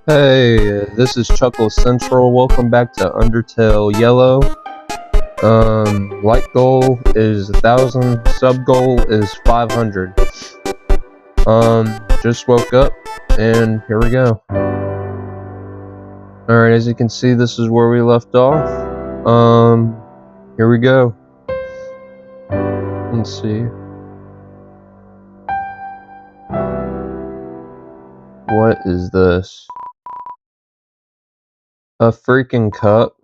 Hey, this is Chuckle Central. Welcome back to Undertale Yellow. Light goal is 1,000. Sub goal is 500. Just woke up, and here we go. Alright, as you can see, this is where we left off. Here we go. Let's see. What is this? A freaking cup?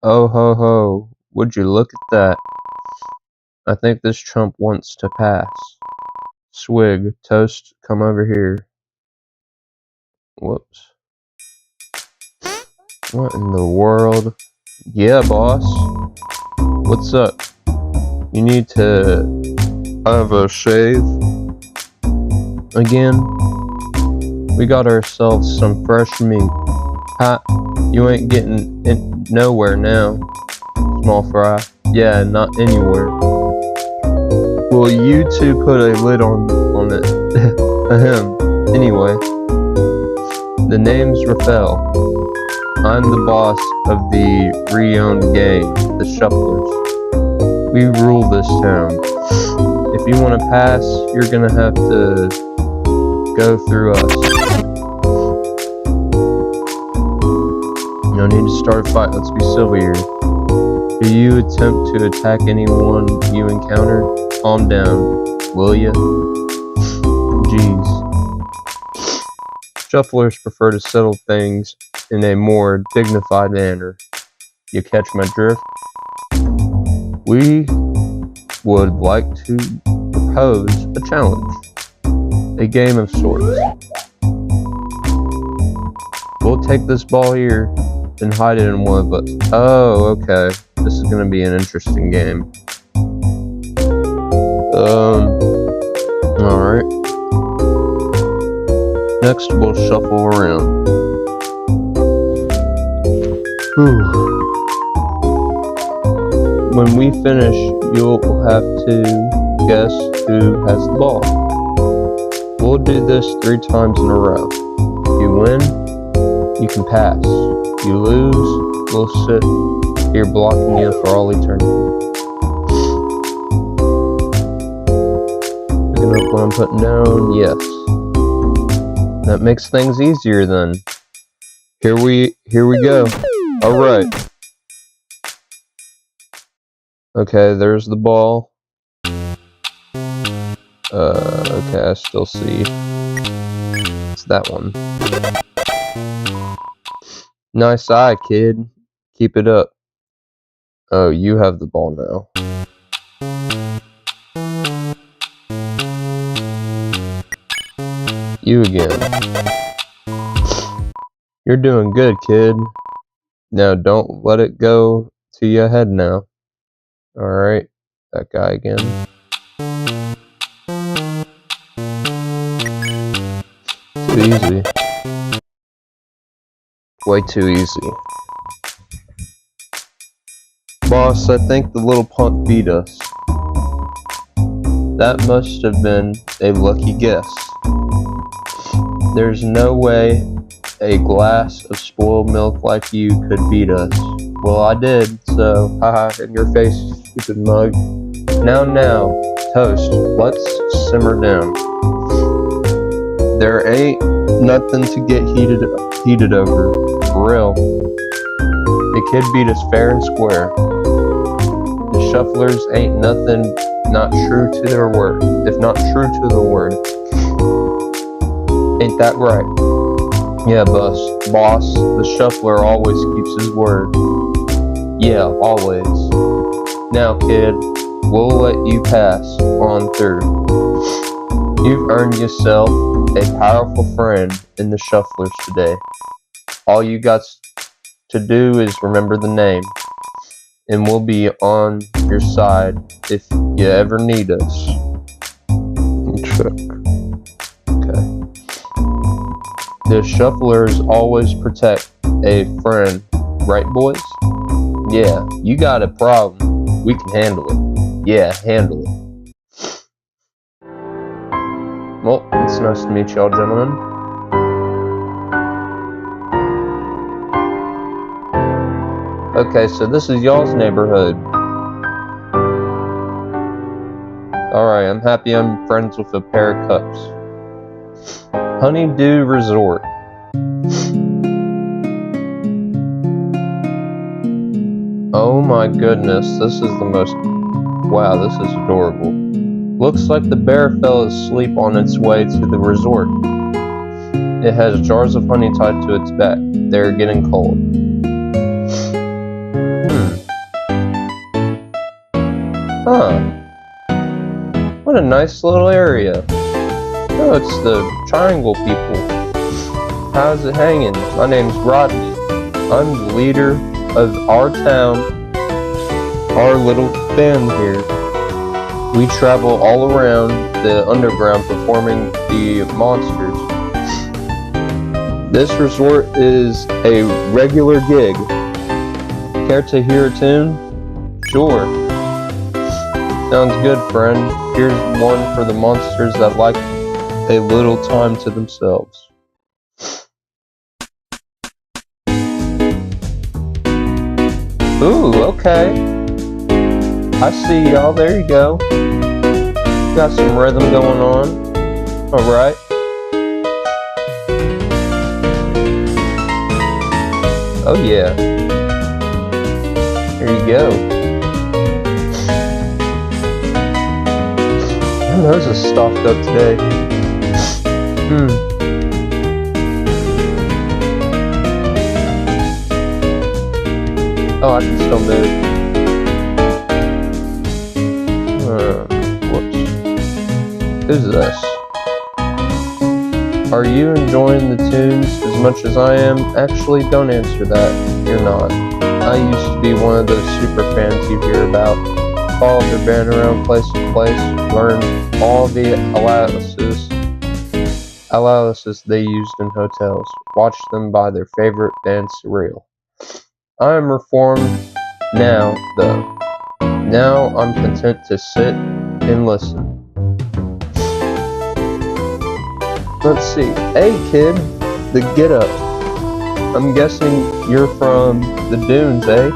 Oh ho ho, would you look at that? I think this chump wants to pass. Swig, toast, come over here. Whoops. What in the world? Yeah, boss. What's up? You need to have a shave? Again? We got ourselves some fresh meat. Ha! You ain't getting nowhere now. Small fry. Yeah, not anywhere. Well, you two put a lid on it. Ahem. Anyway. The name's Raphael. I'm the boss of the re-owned gang, the Shufflers. We rule this town. If you want to pass, you're gonna have to go through us. No need to start a fight, let's be civil here. Do you attempt to attack anyone you encounter? Calm down, will ya? Jeez. Shufflers prefer to settle things in a more dignified manner. You catch my drift? We would like to propose a challenge. A game of sorts. We'll take this ball here and hide it in one of us. Oh, okay. This is gonna be an interesting game. Alright. Next, we'll shuffle around. Whew. When we finish, you'll have to guess who has the ball. We'll do this 3 times in a row. You win, you can pass. You lose, we'll sit here blocking you for all eternity. Picking up what I'm putting down, yes. That makes things easier then. Here we go. Alright. Okay, there's the ball. Okay, I still see. It's that one. Nice eye, kid. Keep it up. Oh, you have the ball now. You again. You're doing good, kid. Now don't let it go to your head now. Alright, that guy again. Too easy. Way too easy. Boss, I think the little punk beat us. That must have been a lucky guess. There's no way a glass of spoiled milk like you could beat us. Well, I did, so haha, in your face, stupid mug. Now, toast, let's simmer down. There ain't nothing to get heated over. For real. The kid beat us fair and square. The Shufflers ain't nothing not true to their word, if not true to the word. Ain't that right? Yeah, boss, the Shuffler always keeps his word. Yeah, always. Now, kid, we'll let you pass on through. You've earned yourself a powerful friend in the Shufflers today. All you got to do is remember the name, and we'll be on your side if you ever need us. Check. Okay. The Shufflers always protect a friend, right, boys? Yeah, you got a problem. We can handle it. Yeah, handle it. Well, it's nice to meet y'all, gentlemen. Okay, so this is y'all's neighborhood. Alright, I'm happy I'm friends with a pair of cups. Honeydew Resort. Oh my goodness, this is the most... Wow, this is adorable. Looks like the bear fell asleep on its way to the resort. It has jars of honey tied to its back. They're getting cold. Huh. What a nice little area. Oh, it's the Triangle people. How's it hanging? My name's Rodney. I'm the leader of our town, our little band here. We travel all around the underground performing the monsters. This resort is a regular gig. Care to hear a tune? Sure. Sounds good, friend. Here's one for the monsters that like a little time to themselves. Ooh, okay. I see y'all. There you go. Got some rhythm going on. Alright. Oh yeah. There you go. My nose is stuffed up today. Oh, I can still move. Whoops. Who's this? Are you enjoying the tunes as much as I am? Actually, don't answer that. You're not. I used to be one of those super fans you hear about. Followed their band around place to place, learned all the allowances they used in hotels, watched them buy their favorite band cereal. I am reformed now, though. Now I'm content to sit and listen. Let's see. Hey, kid. The Get Up. I'm guessing you're from the Dunes, eh?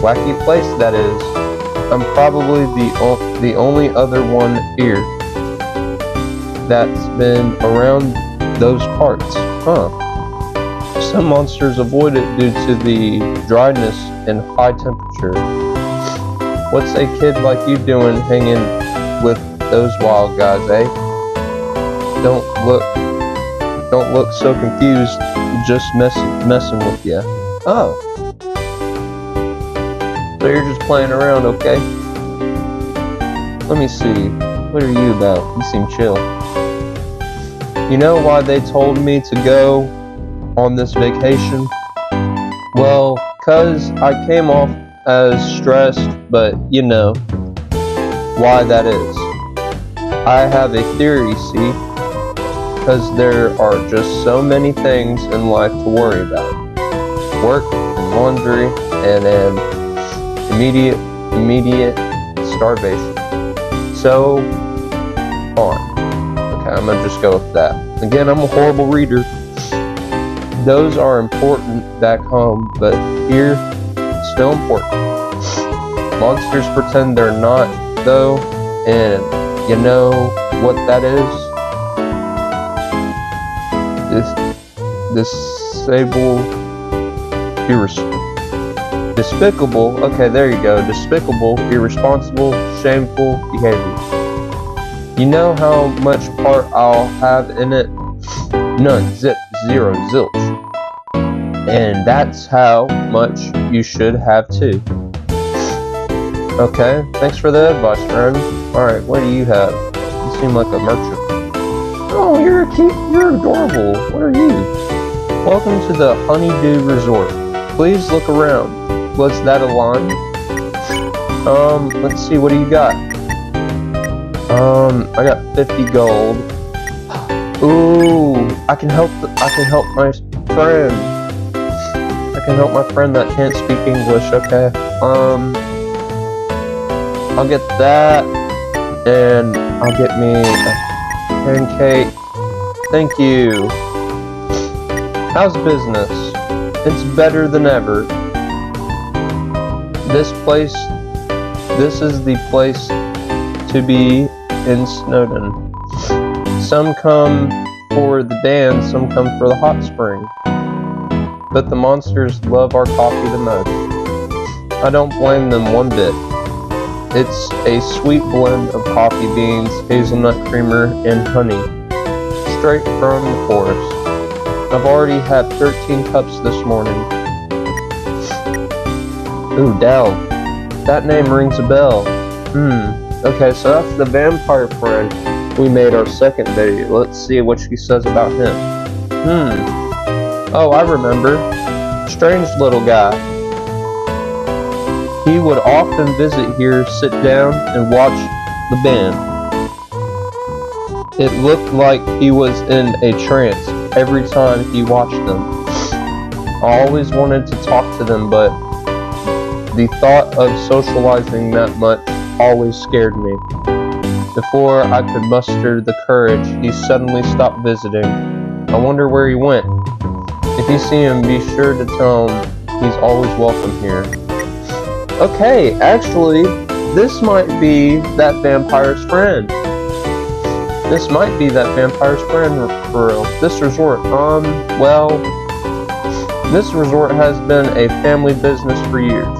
Wacky place, that is. I'm probably the only other one here that's been around those parts. Huh. Some monsters avoid it due to the dryness and high temperature. What's a kid like you doing hanging with those wild guys, eh? Don't look so confused. Just messing with you. Oh. So you're just playing around, okay? Let me see. What are you about? You seem chill. You know why they told me to go on this vacation? Well, 'cause I came off as stressed, but you know why that is. I have a theory, see? 'Cause there are just so many things in life to worry about. Work and laundry and an immediate starvation. So on. Okay, I'm gonna just go with that. Again, I'm a horrible reader. Those are important back home, but here, it's still important. Monsters pretend they're not, though, and you know what that is? Despicable, okay, there you go. Despicable, irresponsible, shameful behavior. You know how much part I'll have in it? None, zip, zero, zilch. And that's how much you should have too. Okay, thanks for the advice, friend. Alright, what do you have? You seem like a merchant. Oh, you're cute, you're adorable. What are you? Welcome to the Honeydew Resort. Please look around. Was that a line? Let's see, what do you got? I got 50 gold. Ooh, I can help my friend. I can help my friend that can't speak English, okay? I'll get that, and I'll get me a pancake. Thank you. How's business? It's better than ever. This is the place to be in Snowdon. Some come for the dance, some come for the hot spring. But the monsters love our coffee the most. I don't blame them one bit. It's a sweet blend of coffee beans, hazelnut creamer, and honey, straight from the forest. I've already had 13 cups this morning. Ooh, Dal. That name rings a bell. Okay, so that's the vampire friend we made our second video. Let's see what she says about him. Oh, I remember. Strange little guy. He would often visit here, sit down, and watch the band. It looked like he was in a trance every time he watched them. I always wanted to talk to them, but the thought of socializing that much always scared me. Before I could muster the courage, he suddenly stopped visiting. I wonder where he went. If you see him, be sure to tell him he's always welcome here. Okay, actually, this might be that vampire's friend. This might be that vampire's friend for real. This resort, well, this resort has been a family business for years.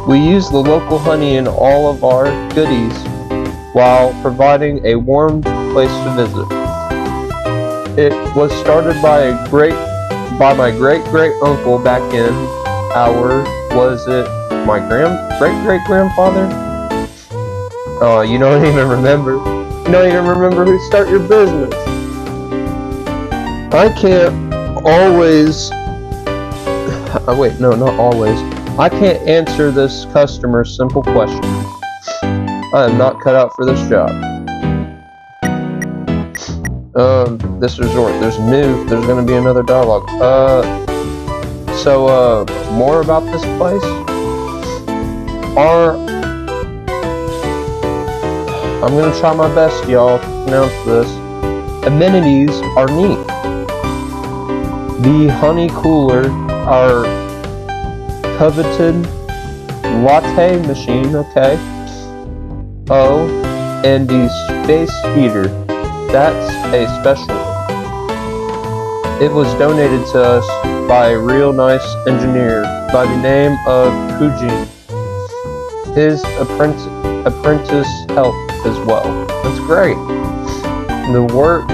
We use the local honey in all of our goodies while providing a warm place to visit. It was started by my great-great-uncle back in my great-great-grandfather? Oh, you don't even remember. You don't even remember who started your business. I can't always... wait, no, not always. I can't answer this customer's simple question. I am not cut out for this job. This resort, there's gonna be another dialogue. More about this place? I'm gonna try my best, y'all, to pronounce this. Amenities are neat. The honey cooler, our coveted latte machine, okay. Oh, and the space heater. That's a special one. It was donated to us by a real nice engineer by the name of Kujin. His apprentice helped as well. That's great. The work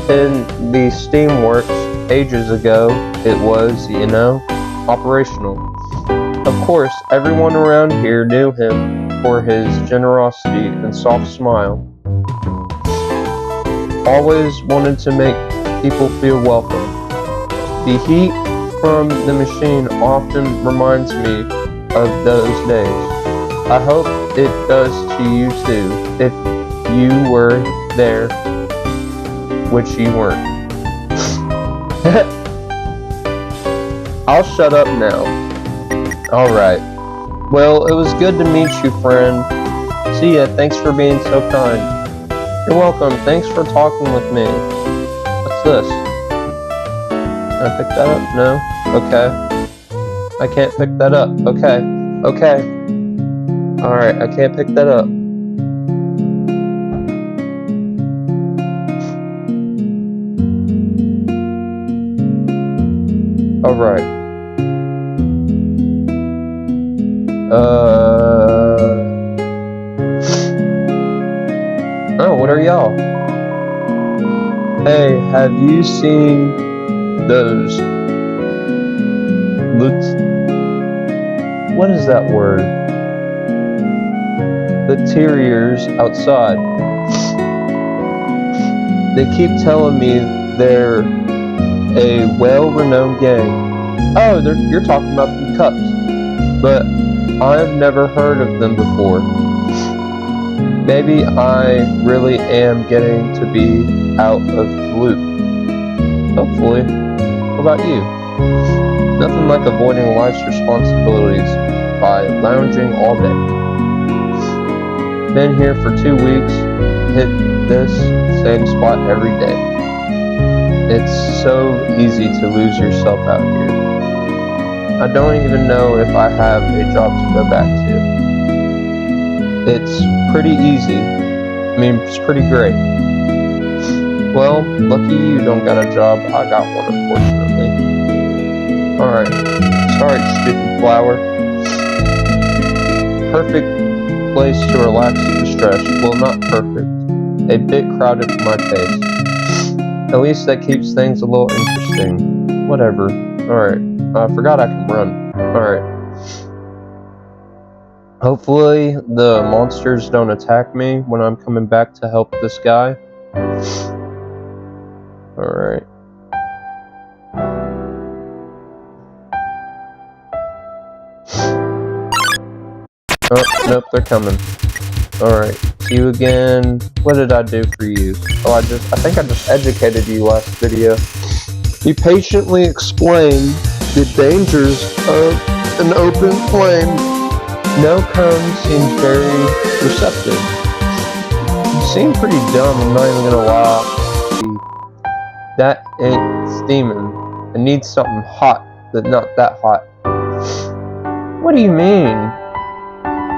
in the steamworks ages ago, it was, operational. Of course, everyone around here knew him for his generosity and soft smile. Always wanted to make people feel welcome. The heat from the machine often reminds me of those days. I hope it does to you too, if you were there, which you weren't. I'll shut up now. Alright. Well, it was good to meet you, friend. See ya, thanks for being so kind. You're welcome, thanks for talking with me. What's this? Can I pick that up? No? Okay. I can't pick that up. Okay. Alright, I can't pick that up. Alright. Oh, what are y'all? Hey, have you seen those... What is that word? The terriers outside. They keep telling me they're a well-renowned gang. Oh, you're talking about the cups. But I've never heard of them before. Maybe I really am getting to be out of the loop. Hopefully. What about you? Nothing like avoiding life's responsibilities by lounging all day. Been here for 2 weeks, hit this same spot every day. It's so easy to lose yourself out here. I don't even know if I have a job to go back to. It's pretty easy. I mean, it's pretty great. Well, lucky you don't got a job. I got one, unfortunately. Alright. Sorry, stupid flower. Perfect place to relax the stress. Well, not perfect. A bit crowded for my taste. At least that keeps things a little interesting. Whatever. Alright. I forgot I can run. Alright. Hopefully the monsters don't attack me when I'm coming back to help this guy. Alright. Oh, nope, they're coming. Alright, see you again. What did I do for you? Oh, I think I just educated you last video. You patiently explained the dangers of an open flame. No cone seems very receptive. You seem pretty dumb, I'm not even gonna lie. That ain't steaming. It needs something hot, but not that hot. What do you mean?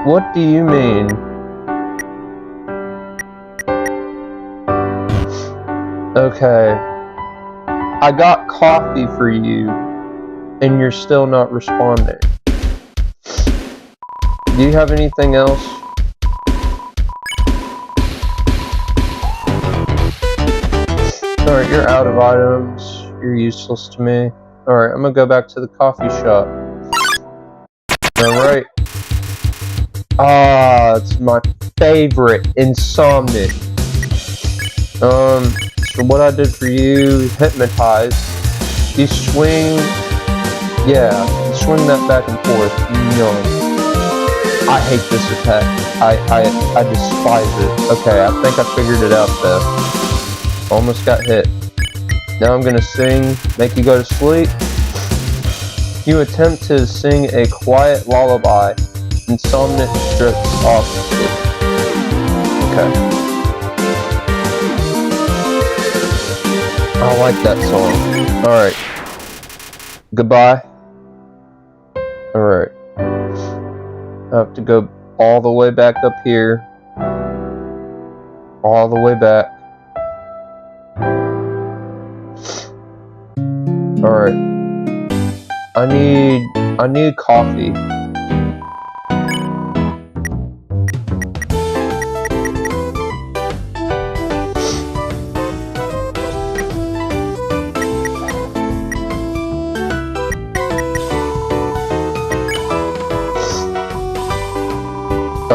What do you mean? Okay. I got coffee for you, and you're still not responding. Do you have anything else? Alright, you're out of items. You're useless to me. Alright, I'm gonna go back to the coffee shop. Alright. Ah, it's my favorite, Insomniac. So what I did for you, hypnotize. You swing, yeah, you swing that back and forth. I hate this attack. I despise it. Okay, I think I figured it out though. Almost got hit. Now I'm gonna sing, make you go to sleep. You attempt to sing a quiet lullaby. Insomniac strips off sleep. Okay. I like that song. Alright. Goodbye. Alright. I have to go all the way back up here. All the way back. Alright. I need coffee.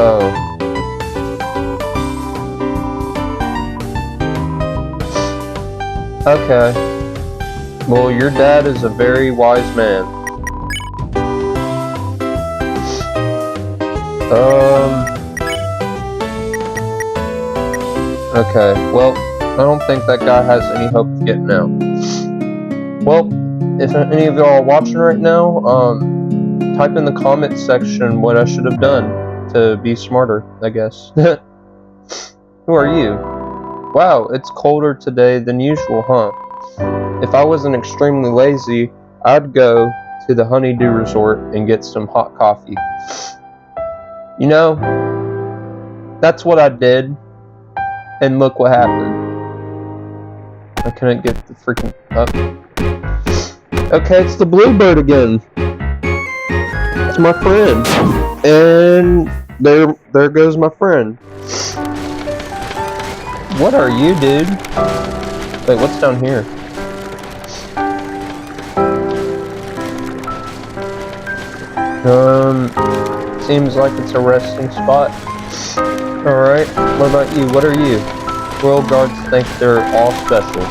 Oh. Okay. Well, your dad is a very wise man. Okay. Well, I don't think that guy has any hope of getting out. Well, if any of y'all are watching right now, type in the comment section what I should have done to be smarter, I guess. Who are you? Wow, it's colder today than usual, huh? If I wasn't extremely lazy, I'd go to the Honeydew Resort and get some hot coffee. You know, that's what I did, and look what happened. I couldn't get the freaking up. Okay, it's the bluebird again. It's my friend. And there goes my friend. What are you, dude? Wait, what's down here? Seems like it's a resting spot. Alright, what about you? What are you? Royal Guards think they're all special.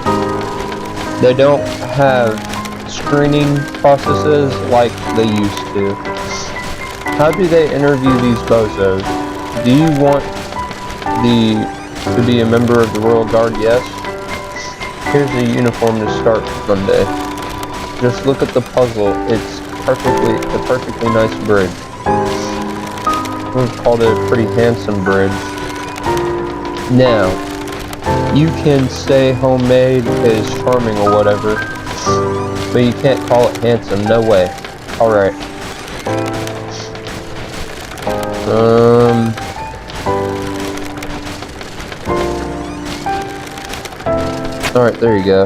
They don't have screening processes like they used to. How do they interview these bozos? Do you want to be a member of the Royal Guard? Yes. Here's the uniform to start Monday. Just look at the puzzle. It's a perfectly nice bridge. We've called it a pretty handsome bridge. Now, you can say homemade is charming or whatever, but you can't call it handsome. No way. Alright. Alright, there you go.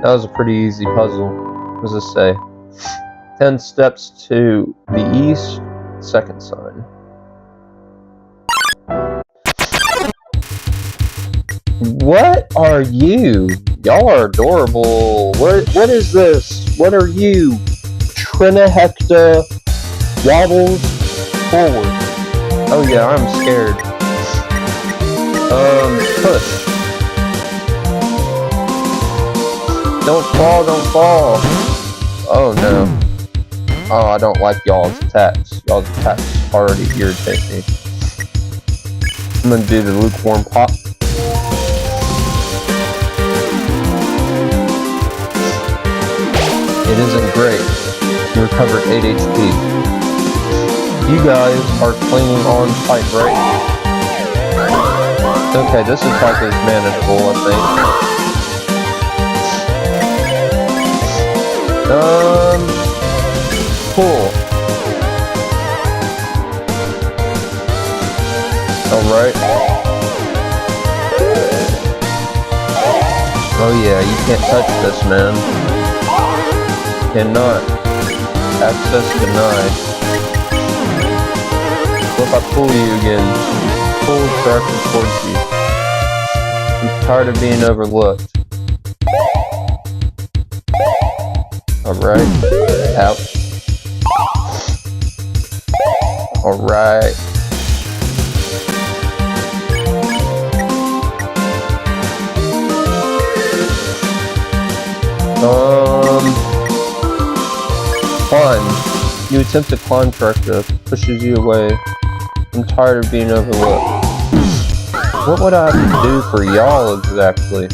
That was a pretty easy puzzle. What does this say? 10 steps to the east, second sign. What are you? Y'all are adorable. What is this? What are you? Trinahecta wobbles forward. Oh yeah, I'm scared. Push. Don't fall, don't fall. Oh no. Oh, I don't like y'all's attacks. Y'all's attacks already irritate me. I'm gonna do the lukewarm pop. It isn't great. You recovered 8 HP. You guys are clinging on tight, right? Okay, this attack is manageable, I think. Cool. Alright. Oh yeah, you can't touch this, man. Cannot. Access denied. What if I pull you again? Pull directly towards you. I'm tired of being overlooked. Alright. Out. Alright. Climb. You attempt to climb tractor, pushes you away. I'm tired of being overlooked. What would I have to do for y'all exactly?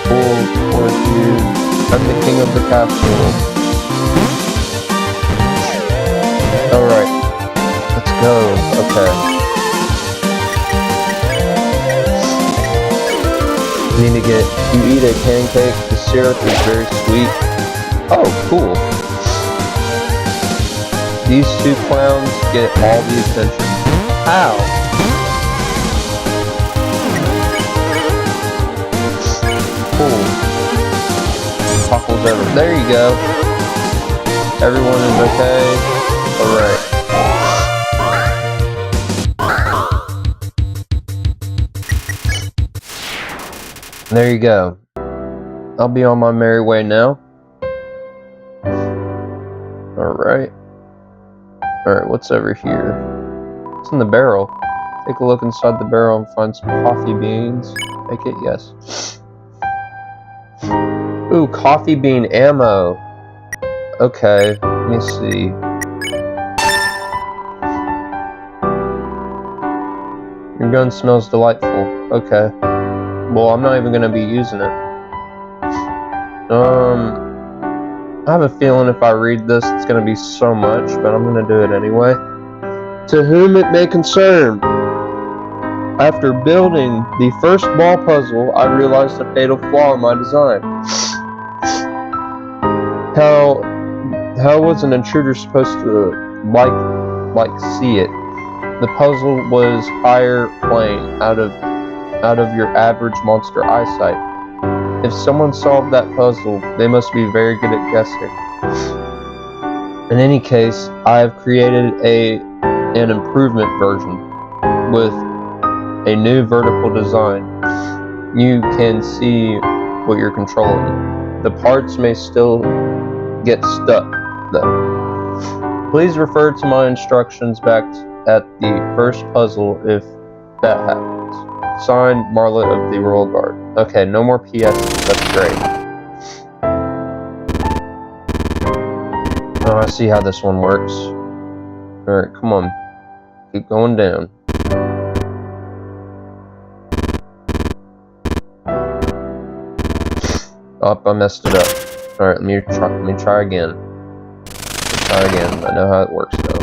Pull towards you. I'm the king of the castle. Alright. Let's go. Okay. You need to you eat a pancake, the syrup is very sweet. Oh, cool. These two clowns get all the attention. Ow! Cool. Topples over. There you go. Everyone is okay. Alright. There you go. I'll be on my merry way now. Alright. Alright, what's over here? What's in the barrel? Take a look inside the barrel and find some coffee beans. Take it? Yes. Ooh, coffee bean ammo. Okay, let me see. Your gun smells delightful. Okay. Well, I'm not even going to be using it. I have a feeling if I read this, it's going to be so much, but I'm going to do it anyway. To whom it may concern. After building the first ball puzzle, I realized a fatal flaw in my design. How was an intruder supposed to see it? The puzzle was higher plane out of your average monster eyesight. If someone solved that puzzle, they must be very good at guessing. In any case, I have created an improvement version with a new vertical design. You can see what you're controlling. The parts may still get stuck, though. Please refer to my instructions back at the first puzzle if that happens. Signed, Marlet of the Royal Guard. Okay, no more PS. That's great. Oh, I see how this one works. Alright, come on. Keep going down. Oh, I messed it up. Alright, let me try again. Try again. I know how it works though.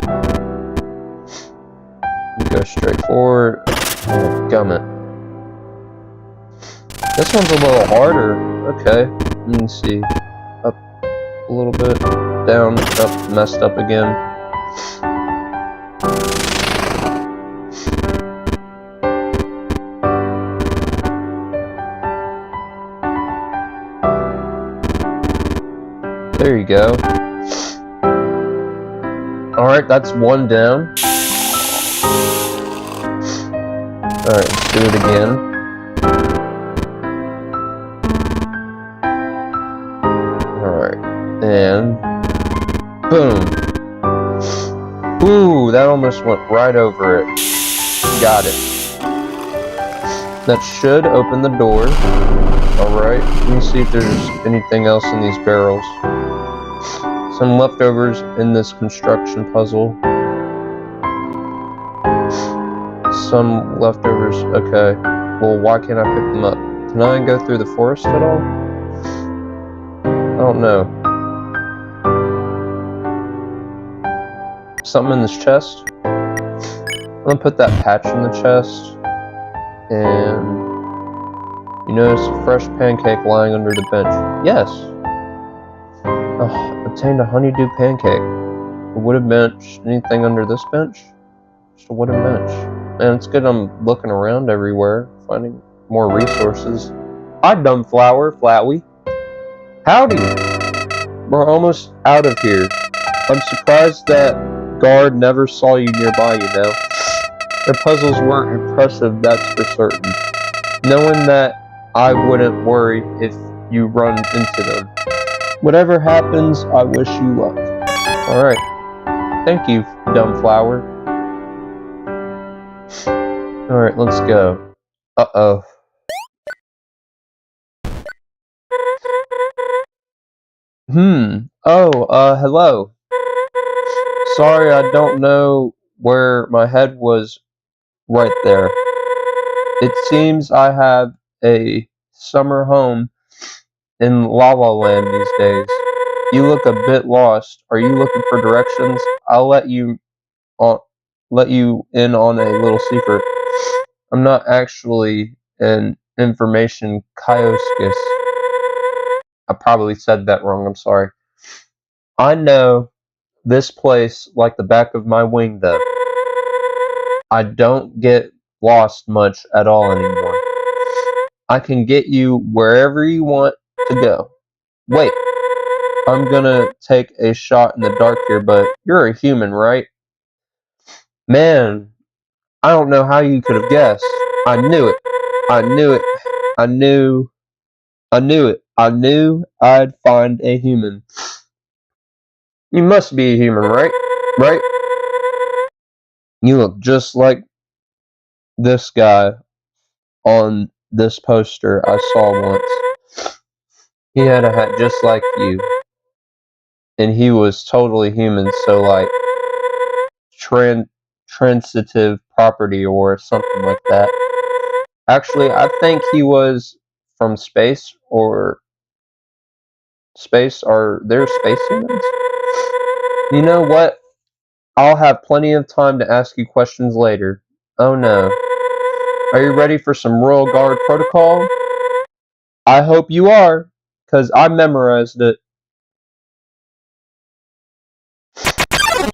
You go straight forward. Oh, gummit. This one's a little harder. Okay, let me see. Up a little bit, down, up, messed up again. There you go. Alright, that's one down. Alright, let's do it again. Alright, and boom. Ooh, that almost went right over it. Got it. That should open the door. Alright, let me see if there's anything else in these barrels. Some leftovers in this construction puzzle. Some leftovers, okay. Well, why can't I pick them up? Can I go through the forest at all? I don't know. Something in this chest? I'm gonna put that patch in the chest. And you notice a fresh pancake lying under the bench. Yes. Obtained a honeydew pancake. A wooden bench. Anything under this bench? Just a wooden bench. Man, it's good I'm looking around everywhere, finding more resources. Hi, Dumbflower, Flowey. Howdy! We're almost out of here. I'm surprised that guard never saw you nearby, you know. Their puzzles weren't impressive, that's for certain. Knowing that, I wouldn't worry if you run into them. Whatever happens, I wish you luck. Alright. Thank you, Dumbflower. Alright, let's go. Uh-oh. Hello. Sorry, I don't know where my head was right there. It seems I have a summer home in La La Land these days. You look a bit lost. Are you looking for directions? I'll let you in on a little secret. I'm not actually an information kioskist. I probably said that wrong, I'm sorry. I know this place like the back of my wing, though. I don't get lost much at all anymore. I can get you wherever you want to go. Wait, I'm gonna take a shot in the dark here, but you're a human, right? Man, I don't know how you could have guessed. I knew it. I knew it. I knew it. I knew I'd find a human. You must be a human, right? Right? You look just like this guy on this poster I saw once. He had a hat just like you. And he was totally human, so like transitive property or something like that. Actually, I think he was from space. Are there space humans? You know what? I'll have plenty of time to ask you questions later. Oh no. Are you ready for some Royal Guard protocol? I hope you are, because I memorized it.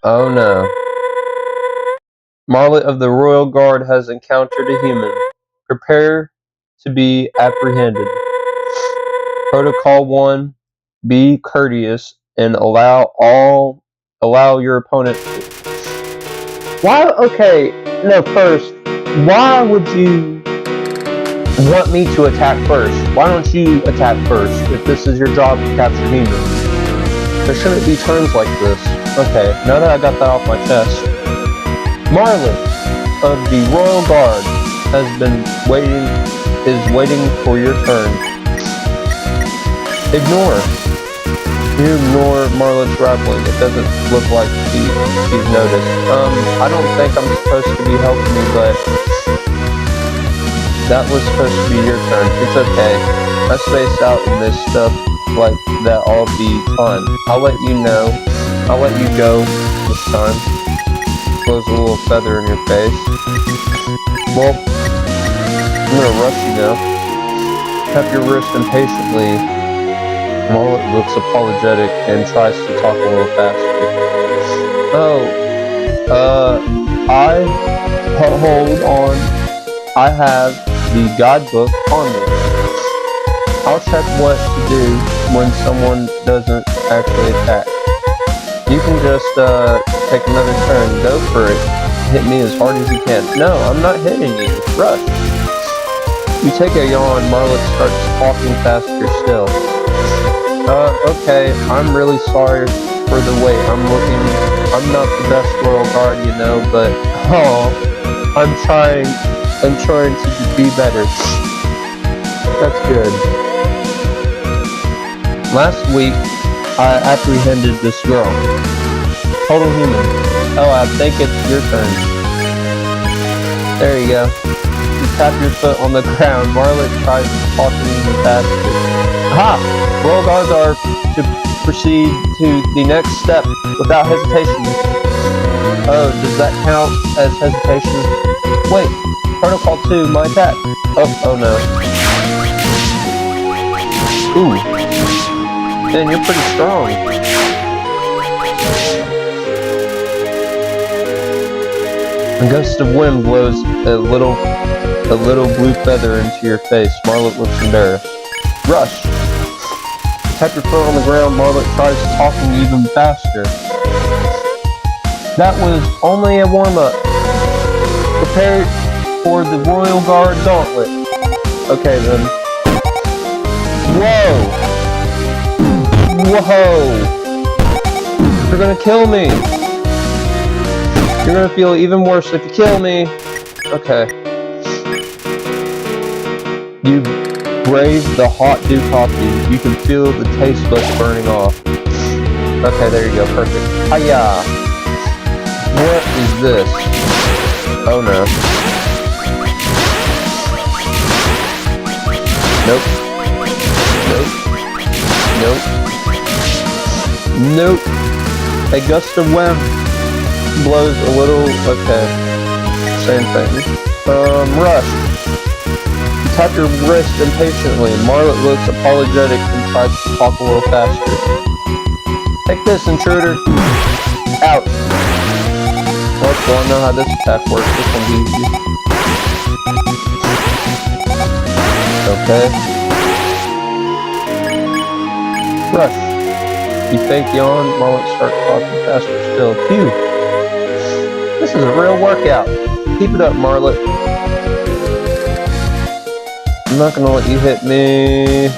Oh no. Marlet of the Royal Guard has encountered a human. Prepare to be apprehended. Protocol 1. Be courteous and allow your opponent to. Why? Okay, no, first, why would you want me to attack first? Why don't you attack first if this is your job to capture humans? There shouldn't be terms like this. Okay, now that I got that off my chest. Marlet of the Royal Guard is waiting for your turn. Ignore. You ignore Marlet's grappling. It doesn't look like she's noticed. I don't think I'm supposed to be helping you, but that was supposed to be your turn. It's okay. I space out in this stuff like that. I'll be fine. I'll let you know. I'll let you go this time. Close a little feather in your face. Well, I'm gonna rush you now. Tap your wrist impatiently. Marlet looks apologetic and tries to talk a little faster. Oh, hold on. I have the guidebook on me. I'll check what to do when someone doesn't actually attack. You can just, take another turn. Go for it. Hit me as hard as you can. No, I'm not hitting you. Rush. You take a yawn. Marlet starts talking faster still. Okay, I'm really sorry for the wait. I'm not the best royal guard, you know, but, I'm trying to be better. That's good. Last week, I apprehended this girl. Total human. Oh, I think it's your turn. There you go. You tap your foot on the ground. Marlet tries to talk even faster. Aha! Royal guards are to proceed to the next step without hesitation. Oh, does that count as hesitation? Wait, Protocol 2, my attack. Oh no. Ooh. Man, you're pretty strong. A gust of wind blows a little blue feather into your face. Marlet looks embarrassed. Rush. Tap your foot on the ground. Marlet tries talking even faster. That was only a warm-up. Prepare for the Royal Guard Gauntlet. Okay then. Whoa! You're gonna kill me! You're gonna feel even worse if you kill me! Okay. You brave the hot dew coffee. You can feel the taste buds burning off. Okay, there you go. Perfect. Hiya! What is this? Oh no. Nope. Nope. A gust of wind blows a little. Okay. Same thing. Rush. Tap your wrist impatiently. Marlet looks apologetic and tries to talk a little faster. Take this, intruder. Ouch. Well, do I know how this attack works? This one's easy. Okay. Rush. You fake yawn. Marlet starts talking faster still. Phew. This is a real workout. Keep it up, Marlet. I'm not gonna let you hit me.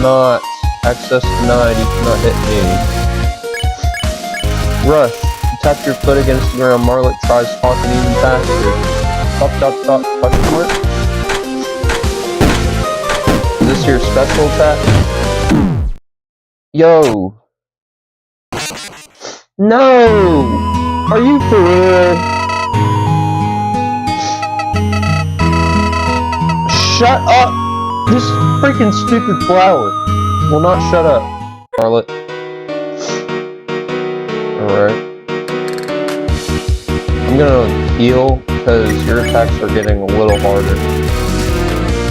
Not. Access denied. You cannot hit me. Rush. You tap your foot against the ground. Marlet tries talking even faster. Stop. Question mark. Is this your special attack? Yo. No! Are you for real? Shut up! This freaking stupid flower will not shut up, Marlet. Alright. I'm gonna heal because your attacks are getting a little harder.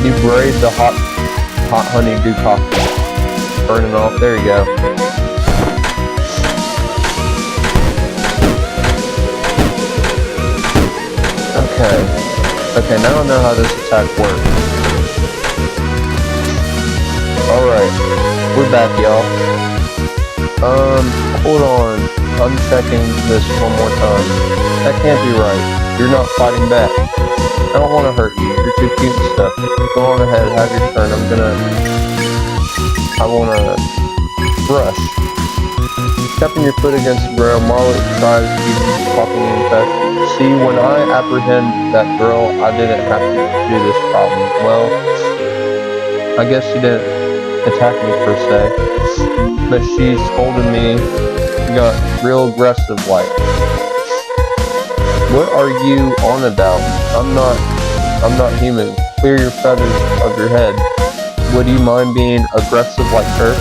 You brave the hot honeydew coffee. Burning off. There you go. Okay, now I know how this attack works. Alright, we're back, y'all. Hold on. I'm checking this one more time. That can't be right. You're not fighting back. I don't want to hurt you. You're too cute and stuff. Go on ahead, have your turn. I wanna brush. Stepping your foot against the ground, Marlet tries to keep talking in faster. See, when I apprehend that girl, I didn't have to do this problem. Well, I guess she didn't attack me per se, but she scolded me, got real aggressive like. What are you on about? I'm not human. Clear your feathers of your head. Would you mind being aggressive like her?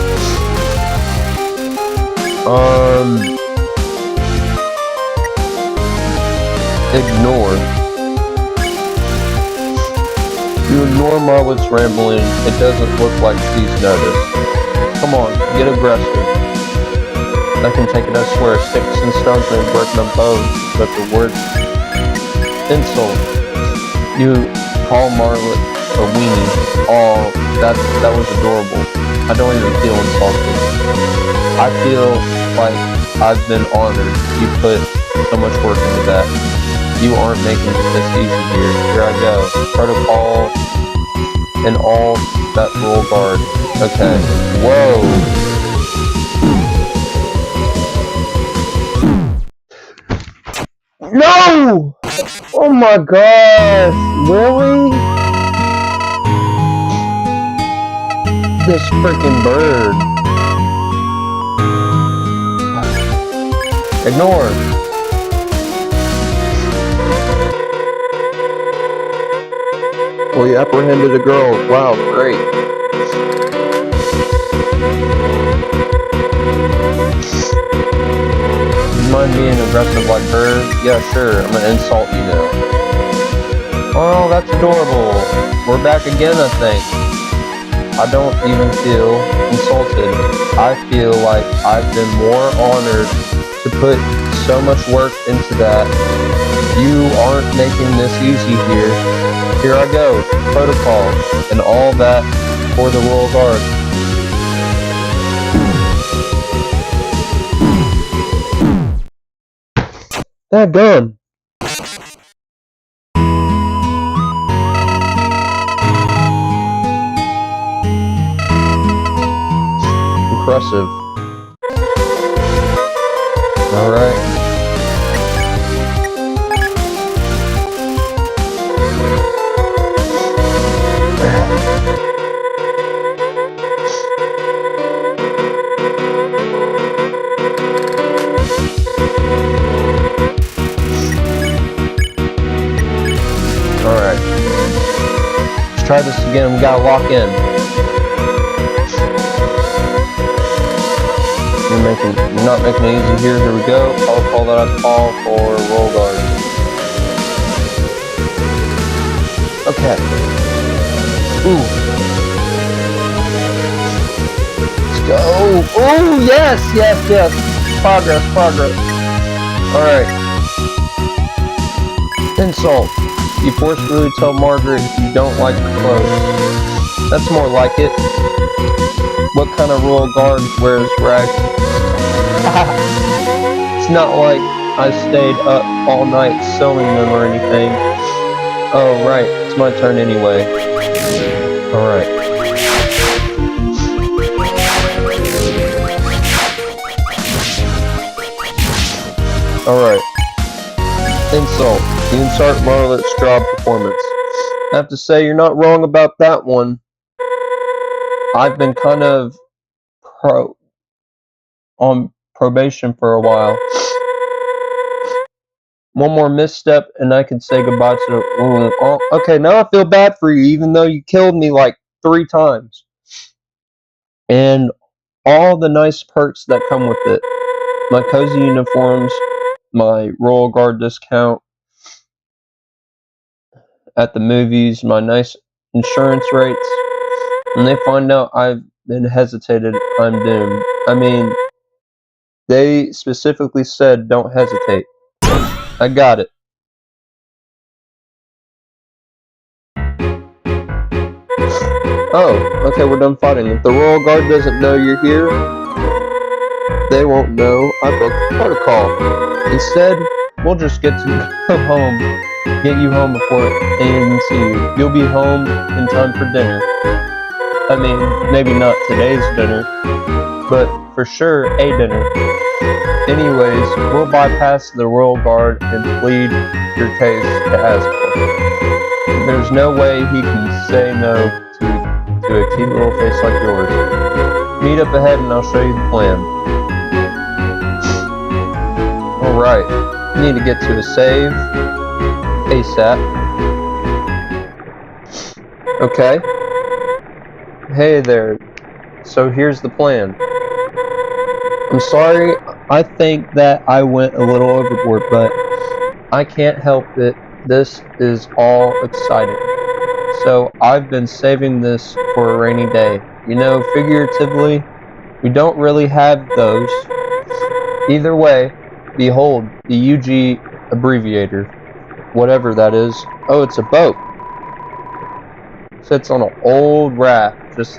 Ignore. You ignore Marlet's rambling. It doesn't look like she's noticed. Come on, get aggressive. I can take it, I swear. Sticks and stones may break my bones, but the word insult. You call Marlet a weenie. Oh, that was adorable. I don't even feel insulted. I feel like I've been honored. You put so much work into that. You aren't making this easy here. Here I go. Protocol and all that roll guard. Okay. Whoa. No! Oh my gosh. Really? This freaking bird. Ignore. We apprehended a girl. Wow, great. You mind being aggressive like her? Yeah, sure. I'm gonna insult you now. Oh, that's adorable. We're back again, I think. I don't even feel insulted. I feel like I've been more honored to put so much work into that. You aren't making this easy here. Here I go. Protocol and all that for the Royal Guard. That gun. Impressive. Alright. Alright. Let's try this again. We gotta lock in. You're not making it easy here. Here we go. I'll call that a call for roll guard. Okay. Ooh. Let's go. Ooh, yes. Progress. Alright. Insult. You forcefully tell Margaret you don't like the clothes. That's more like it. What kind of royal guard wears rags? It's not like I stayed up all night sewing them or anything. Oh, right. It's my turn anyway. Alright. Alright. Insult. You insult Marlet's job performance. I have to say, you're not wrong about that one. I've been kind of on probation for a while. One more misstep and I can say goodbye to oh, okay, now I feel bad for you, even though you killed me like 3 times. And all the nice perks that come with it. My cozy uniforms, my Royal Guard discount at the movies, my nice insurance rates. When they find out I've been hesitated, I'm doomed. I mean, they specifically said don't hesitate. I got it. Oh, okay, we're done fighting. If the Royal Guard doesn't know you're here, they won't know I broke the protocol. Instead, we'll just get you home before anyone see you. You'll be home in time for dinner. I mean, maybe not today's dinner, but for sure a dinner. Anyways, we'll bypass the Royal Guard and plead your case to Asgore. There's no way he can say no to a cute little face like yours. Meet up ahead and I'll show you the plan. Alright, need to get to a save ASAP. Okay. Hey there. So here's the plan. I'm sorry, I think that I went a little overboard, but I can't help it. This is all exciting. So I've been saving this for a rainy day. You know, figuratively, we don't really have those. Either way, behold the UG abbreviator, whatever that is. Oh, it's a boat. Sits on an old raft, just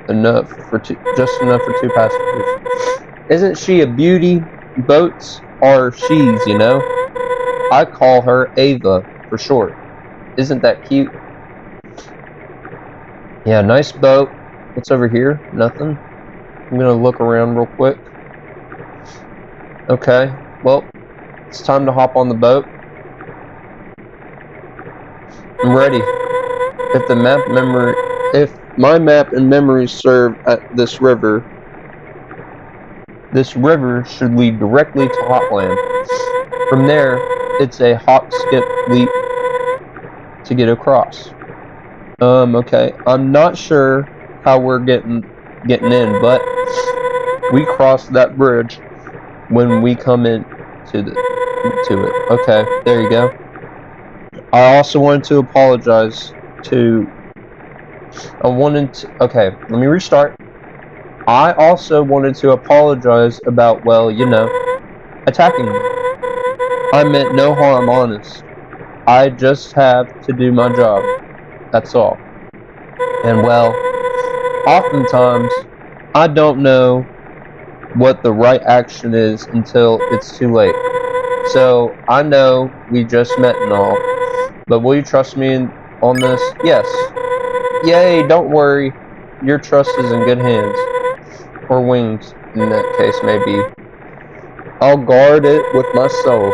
enough for two passengers. Isn't she a beauty? Boats are she's, you know. I call her Ava for short. Isn't that cute? Yeah, nice boat. What's over here? Nothing. I'm gonna look around real quick. Okay, well, it's time to hop on the boat. I'm ready. If my map and memory serve at this river should lead directly to Hotland. From there, it's a hop, skip, leap to get across. Okay. I'm not sure how we're getting in, but we cross that bridge when we come in to it. Okay, there you go. I also wanted to apologize to. Okay, let me restart. I also wanted to apologize about, well, you know, attacking you. I meant no harm, honest. I just have to do my job. That's all. And well, oftentimes, I don't know what the right action is until it's too late. So, I know we just met and all, but will you trust me on this? Yes. Yay, don't worry. Your trust is in good hands. Or wings, in that case, maybe. I'll guard it with my soul.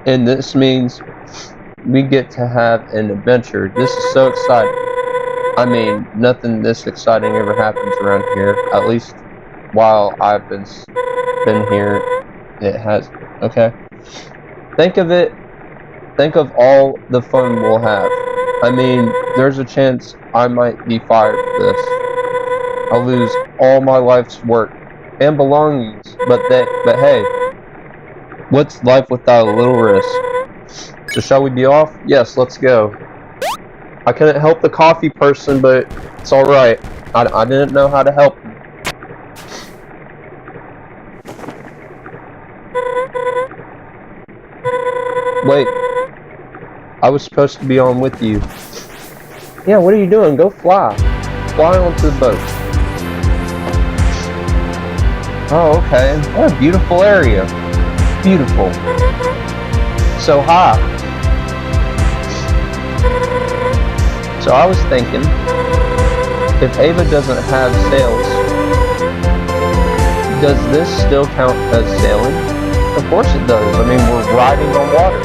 And this means we get to have an adventure. This is so exciting. I mean, nothing this exciting ever happens around here. At least while I've been here, it has. Okay. Think of all the fun we'll have. I mean, there's a chance I might be fired for this. I'll lose all my life's work and belongings, but hey, what's life without a little risk? So shall we be off? Yes, let's go. I couldn't help the coffee person, but it's alright. I didn't know how to help him. Wait. I was supposed to be on with you. Yeah, what are you doing? Go fly. Fly onto the boat. Oh, okay. What a beautiful area. Beautiful. So high. So I was thinking, if Ava doesn't have sails, does this still count as sailing? Of course it does. I mean, we're riding on water.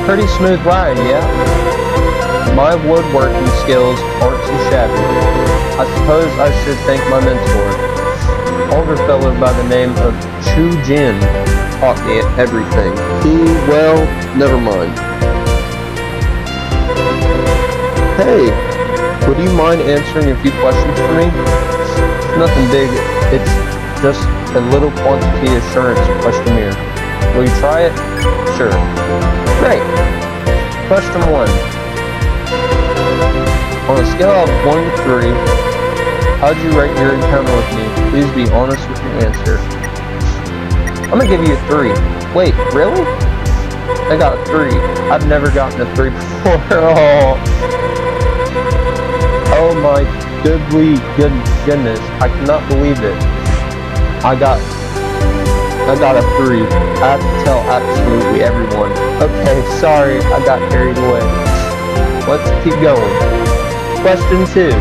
Pretty smooth ride, yeah? My woodworking skills aren't too shabby. I suppose I should thank my mentor. Older fellow by the name of Chu Jin taught me everything. Well, never mind. Hey, would you mind answering a few questions for me? Nothing big, it's just a little quantity assurance questionnaire. Will you try it? Sure. Great. Question 1. On a scale of 1 to 3, how'd you rate your encounter with me? Please be honest with your answer. I'm gonna give you a 3. Wait, really? I got a 3. I've never gotten a 3 before. Oh my goodness. I cannot believe it. I got a 3. I have to tell absolutely everyone. Okay, sorry, I got carried away. Let's keep going. Question 2.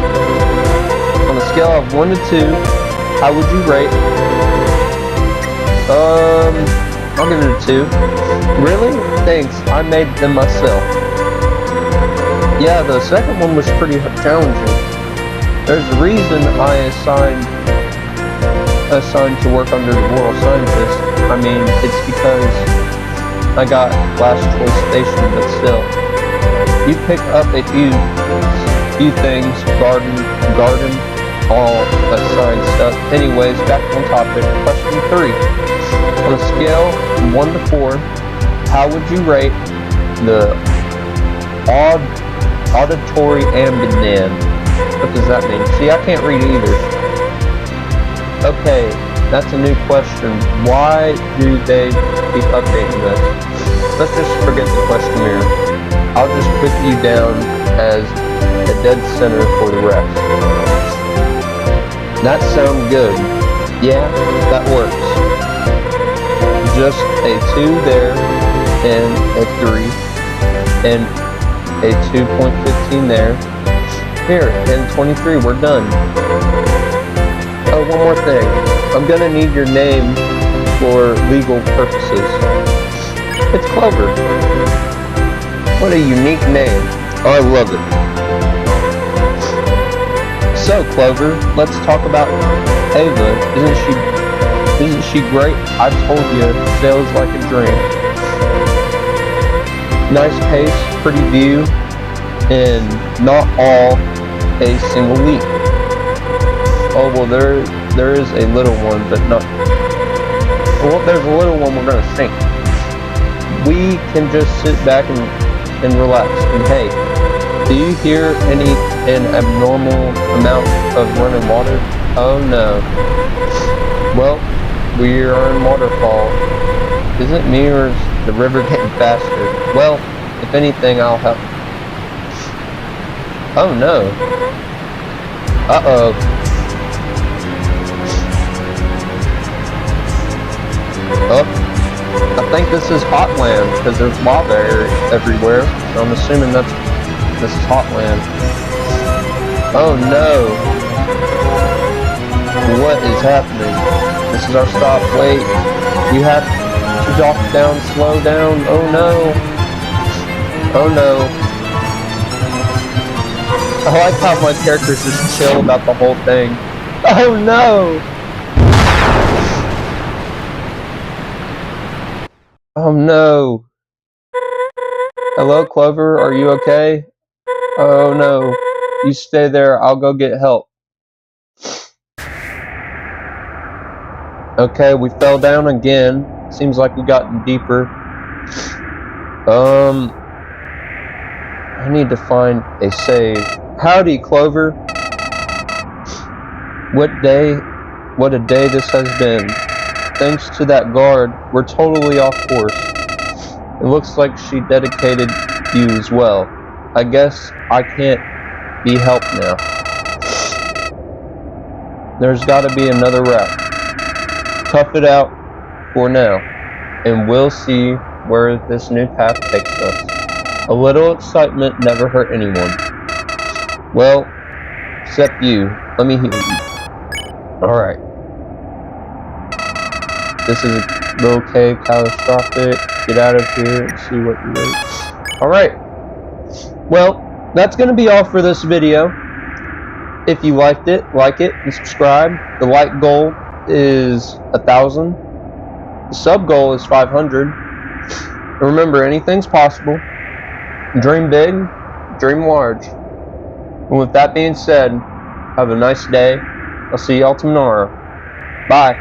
On a scale of 1 to 2, how would you rate? I'll give it a 2. Really? Thanks, I made them myself. Yeah, the second one was pretty challenging. There's a reason I assigned to work under the world scientist. I mean, it's because I got last choice station, but still. You pick up a few things, garden, all that science stuff. Anyways, back on topic. Question 3. On a scale from 1 to 4, how would you rate the Auditory ambient. What does that mean? See, I can't read either. Okay, that's a new question. Why do they keep updating this? Let's just forget the questionnaire. I'll just put you down as a dead center for the rest. That sounds good. Yeah, that works. Just a 2 there, and a 3, and a 2.15 there. Here, and 23, we're done. Oh, one more thing. I'm gonna need your name for legal purposes. It's Clover. What a unique name. Oh, I love it. So, Clover, let's talk about Ava. Isn't she great? I told you, sales like a dream. Nice pace, pretty view, and not all a single week. Oh, well, there is a little one, but not. Well, there's a little one we're gonna sink. We can just sit back and relax. And hey, do you hear an abnormal amount of running water? Oh no. Well, we are in waterfall. Is it me or is the river getting faster? Well, if anything, I'll help. Oh no. Uh-oh. Oh, I think this is hot land because there's lava everywhere. So I'm assuming this is hot land. Oh no. What is happening? This is our stop. Wait. You have to drop down, slow down. Oh no. Oh no. I like how my character's just chill about the whole thing. Oh no! Oh no! Hello, Clover, are you okay? Oh no. You stay there, I'll go get help. Okay, we fell down again. Seems like we got deeper. I need to find a save. Howdy, Clover. What a day this has been. Thanks to that guard, we're totally off course. It looks like she dedicated you as well. I guess I can't be helped now. There's gotta be another route. Tough it out for now, and we'll see where this new path takes us. A little excitement never hurt anyone. Well, except you. Let me heal you. Alright. This is a little cave, catastrophic. Get out of here and see what you rate. Alright. Well, that's going to be all for this video. If you liked it, like it and subscribe. The like goal is 1,000. The sub goal is 500. And remember, anything's possible. Dream big, dream large. And with that being said, have a nice day. I'll see y'all tomorrow. Bye.